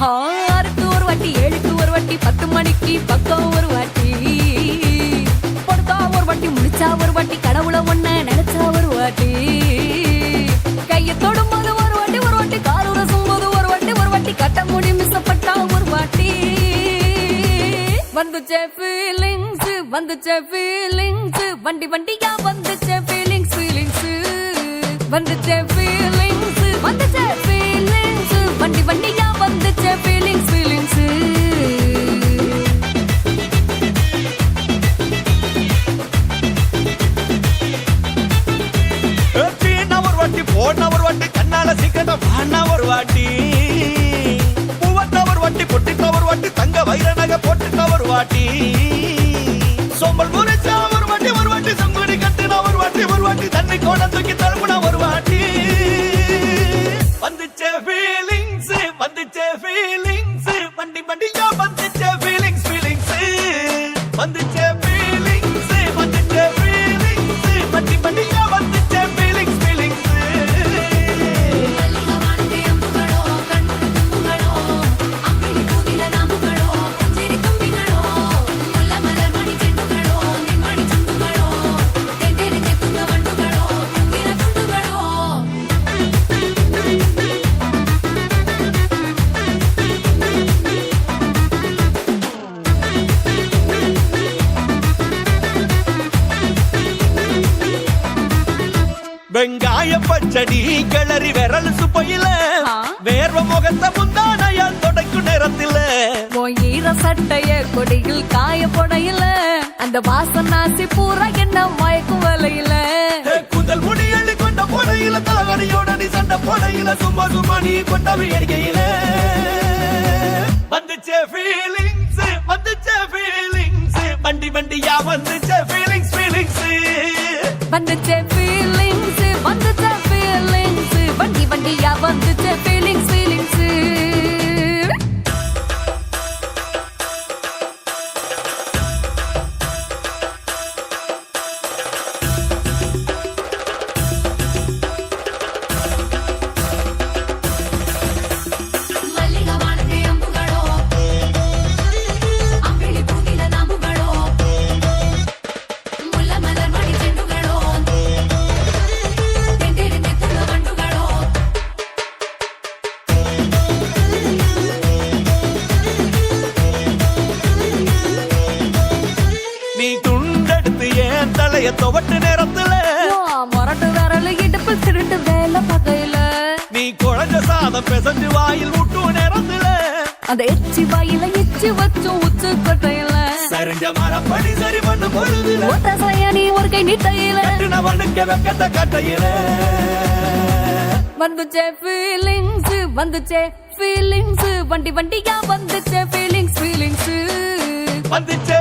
ஆறுக்கு ஒரு வாட்டி 7க்கு ஒரு வாட்டி 10 மணிக்கு பக்கம் ஒரு வாட்டி பொடுத்தா ஒரு வாட்டி முடிச்சா ஒரு வாட்டி கடவுளை ஒண்ண நினைச்சா ஒரு வாட்டி கையை தொடும் போது ஒரு வாட்டி கால் உரசும் போது ஒரு வாட்டி கட்ட முடி மிஸ்ஸப்பட்டா ஒரு வாட்டி வந்துச்சே ஃபீலிங்ஸ் வண்டி வண்டியா வந்துச்சே ஃபீலிங்ஸ் வந்துச்சே ஃபீலிங்ஸ் வண்டி வண்டியா வந்துச்சே ஃபீலிங்ஸ் போன ஒரு வாட்டி கண்ணால சீக்கிரமா வாண்ணா ஒரு வாட்டி பூவட்ட ஒரு வாட்டி பொட்டிட்ட ஒரு வாட்டி தங்க வைர நகை போட்டுட்ட ஒரு வாட்டி சோம்பல் முறைச்சா ஒரு வாட்டி சங்குடி கட்டுனா ஒரு வாட்டி தண்ணி கோட தூக்கி தருமுனா ஒரு வாட்டி வந்துச்சே ஃபீலிங்ஸ் வண்டி வண்டியா வந்துச்சே ஃபீலிங்ஸ் வந்துச்சே ஃபீலிங்ஸ் வண்டி வண்டியா வந்துச்சே ஃபீலிங்ஸ் வெங்காய பச்சடி கிளறி விரல் சுப்பையில வேர்வ முகத்தை முந்தானையா தொடக்கும் நேரத்தில ஈர சட்டைய கொடியில் காய பொடையில அந்த வாசனாசி பூரா என்ன மயக்கும் வலையில குந்தல் முடி அள்ளி கொண்ட பொடையில தலகடியோட நீ சண்ட பொடையில சும்மா நீ கொண்டவி எரிகையில வந்துச்சே ஃபீலிங்ஸ் வண்டி வண்டியா வந்துச்சே ஃபீலிங்ஸ் வந்துச்சே ஃபீலிங்ஸ் வண்டி வண்டியா வந்துச்சே ஃபீலிங்ஸ் துவட்டு நேரத்துல மொரட்டு விரல் இடுப்பு திருட்டு வேலை பகையில நீ குழஞ்ச சாதம் பெசஞ்சு வாயில் விட்டு நேரத்துல அந்த எச்சி வாயில எச்சி வச்சு உச்சு கொட்டையில சரிஞ்ச மரப்படி சரி பண்ண பொழுதுல ஒத்த சயனி ஒரு கை நீட்டையில கட்டுனவனுக்கு வெக்கத்த கட்டையில வந்துச்சே ஃபீலிங்ஸ் வண்டி வண்டியா வந்துச்சே ஃபீலிங்ஸ் வந்துச்சே